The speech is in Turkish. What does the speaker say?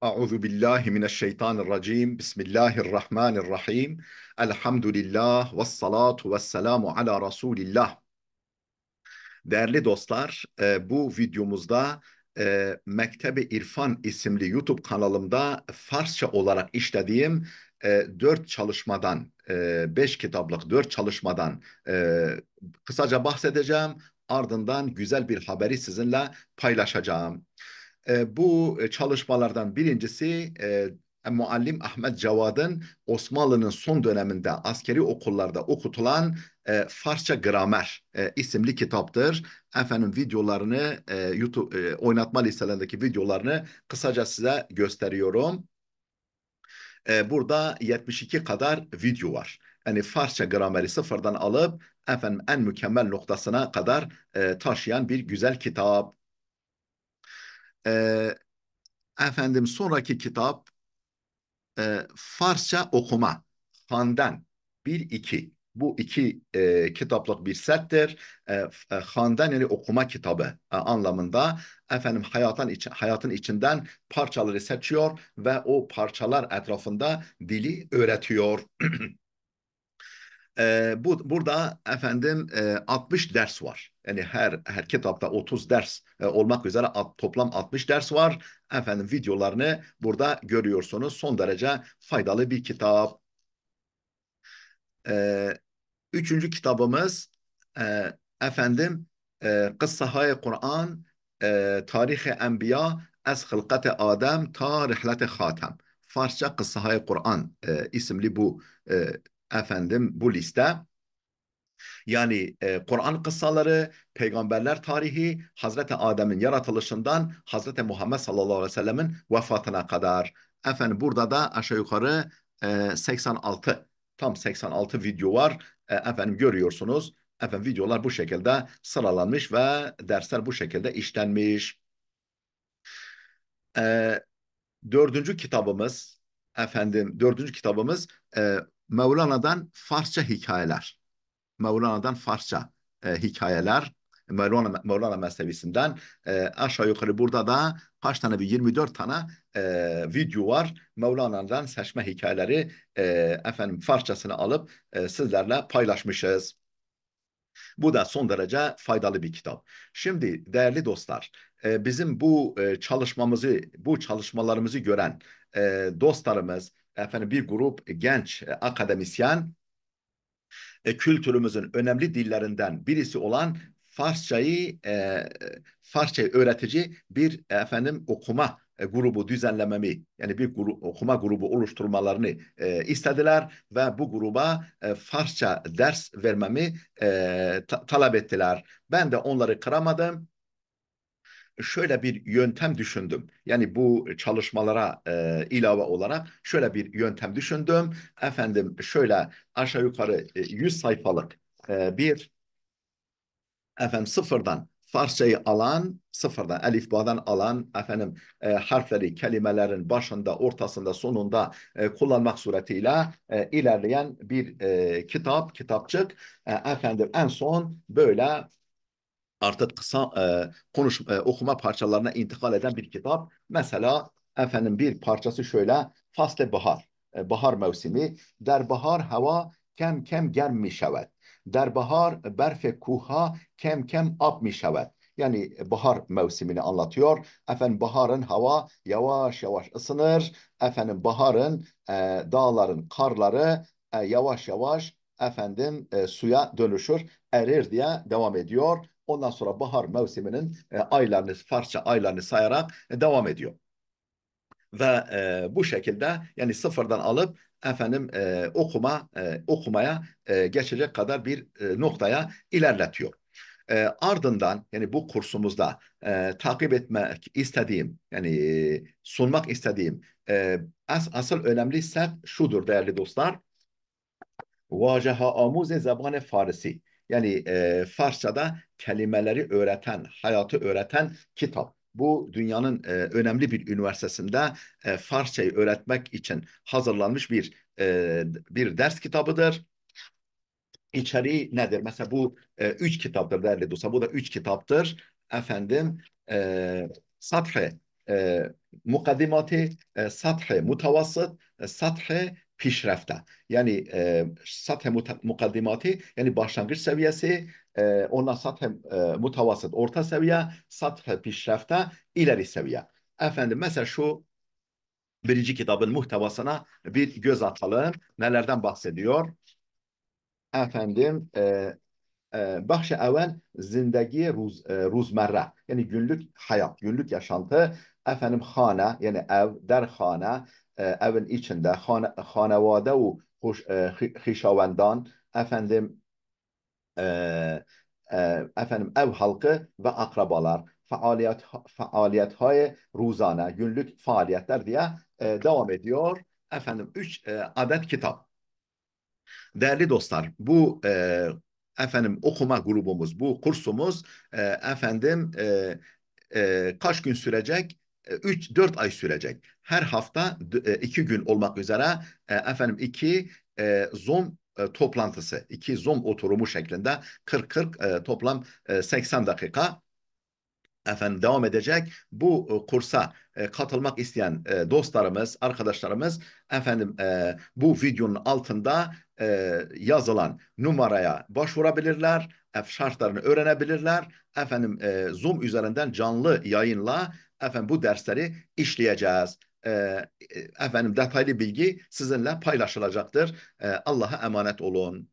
Euzu billahi mineşşeytanirracim. Bismillahirrahmanirrahim. Elhamdülillah ve salatu ve selamu ala Resulillah. Değerli dostlar, bu videomuzda Mektebi İrfan isimli YouTube kanalımda Farsça olarak işlediğim 4 çalışmadan, 5 kitaplık 4 çalışmadan kısaca bahsedeceğim. Ardından güzel bir haberi sizinle paylaşacağım. Bu çalışmalardan birincisi Muallim Ahmet Cavad'ın Osmanlı'nın son döneminde askeri okullarda okutulan Farsça Gramer isimli kitaptır. Efendim videolarını YouTube oynatma listelerindeki videolarını kısaca size gösteriyorum. Burada 72 kadar video var. Yani Farsça grameri sıfırdan alıp efendim en mükemmel noktasına kadar taşıyan bir güzel kitap. E, Efendim sonraki kitap Farsça okuma. Handan bir iki. Bu iki kitaplık bir settir. Handan yani okuma kitabı anlamında. Efendim hayatın içinden parçaları seçiyor ve o parçalar etrafında dili öğretiyor. Burada efendim 60 ders var. Yani her kitapta 30 ders olmak üzere toplam 60 ders var. Efendim videolarını burada görüyorsunuz. Son derece faydalı bir kitap. Ee, Üçüncü kitabımız e, efendim Kıssahâ-i Kur'an Tarih-i Enbiya Ez Hılkat-ı Adem Ta Rihlet-i Hatem. Farsça Kıssahâ-i Kur'an isimli bu efendim bu liste. Yani Kur'an kıssaları, peygamberler tarihi, Hazreti Adem'in yaratılışından Hazreti Muhammed sallallahu aleyhi ve sellemin vefatına kadar. Efendim burada da aşağı yukarı 86, tam 86 video var. Efendim görüyorsunuz. Efendim videolar bu şekilde sıralanmış ve dersler bu şekilde işlenmiş. E, dördüncü kitabımız Mevlana'dan Farsça hikayeler. Mevlana'dan Farsça hikayeler. Mevlana mezhebisinden aşağı yukarı burada da kaç tane, bir 24 tane video var. Mevlana'dan seçme hikayeleri efendim Farsçasını alıp sizlerle paylaşmışız. Bu da son derece faydalı bir kitap. Şimdi değerli dostlar, bizim bu çalışmalarımızı gören dostlarımız, efendim bir grup genç akademisyen kültürümüzün önemli dillerinden birisi olan Farsçayı öğretici bir efendim okuma grubu düzenlememi, yani bir okuma grubu oluşturmalarını istediler ve bu gruba Farsça ders vermemi talep ettiler. Ben de onları kıramadım, şöyle bir yöntem düşündüm. Yani bu çalışmalara ilave olarak şöyle bir yöntem düşündüm. Efendim şöyle aşağı yukarı 100 sayfalık bir efendim sıfırdan Farsçayı alan, sıfırdan alifbadan alan efendim harfleri kelimelerin başında, ortasında, sonunda kullanmak suretiyle ilerleyen bir kitapçık. Efendim en son böyle artık kısa okuma parçalarına intikal eden bir kitap. Mesela efendim bir parçası şöyle: Fasl-ı Bahar, bahar mevsimi. Der bahar hava kem kem germ mi şevet. Der bahar berf kuha kem kem ab mi şevet. Yani bahar mevsimini anlatıyor. Efendim baharın hava yavaş yavaş ısınır. Efendim baharın dağların karları yavaş yavaş efendim suya dönüşür, erir diye devam ediyor. Ondan sonra bahar mevsiminin aylarını, Farsça aylarını sayarak devam ediyor. Ve bu şekilde yani sıfırdan alıp efendim okumaya geçecek kadar bir noktaya ilerletiyor. Ardından yani bu kursumuzda takip etmek istediğim, yani sunmak istediğim asıl önemli set şudur değerli dostlar: Vacaha amuze zaban Farisi. Yani Farsçada kelimeleri öğreten, hayatı öğreten kitap. Bu dünyanın önemli bir üniversitesinde Farsçayı öğretmek için hazırlanmış bir ders kitabıdır. İçeriği nedir? Mesela bu üç kitaptır değerli dostlar. Bu da üç kitaptır. Efendim Sathı مقدمات سطح متوسط سطح پیشرفته yani سطح مقدماتی yani başlangıç seviyesi ondan سطح mutavasıt orta seviye سطح پیشرفته ileri seviye. Efendim mesela şu birinci kitabın muhtevasına bir göz atalım. Nelerden bahsediyor? Efendim Bahşi evvel zindagi ruzmerre yani günlük hayat, günlük yaşantı. Efendim hane yani ev, derhane, evin içinde hanevade ve hişavendan efendim e, efendim ev halkı ve akrabalar faaliyet ruzane günlük faaliyetler diye devam ediyor. Efendim 3 adet kitap. Değerli dostlar, bu efendim okuma grubumuz, bu kursumuz efendim kaç gün sürecek? 3-4 ay sürecek. Her hafta 2 gün olmak üzere efendim Zoom toplantısı, 2 Zoom oturumu şeklinde 40-40 toplam 80 dakika efendim devam edecek. Bu kursa katılmak isteyen dostlarımız, arkadaşlarımız efendim bu videonun altında yazılan numaraya başvurabilirler. Şartlarını öğrenebilirler. Efendim Zoom üzerinden canlı yayınla efendim bu dersleri işleyeceğiz. Efendim detaylı bilgi sizinle paylaşılacaktır. Allah'a emanet olun.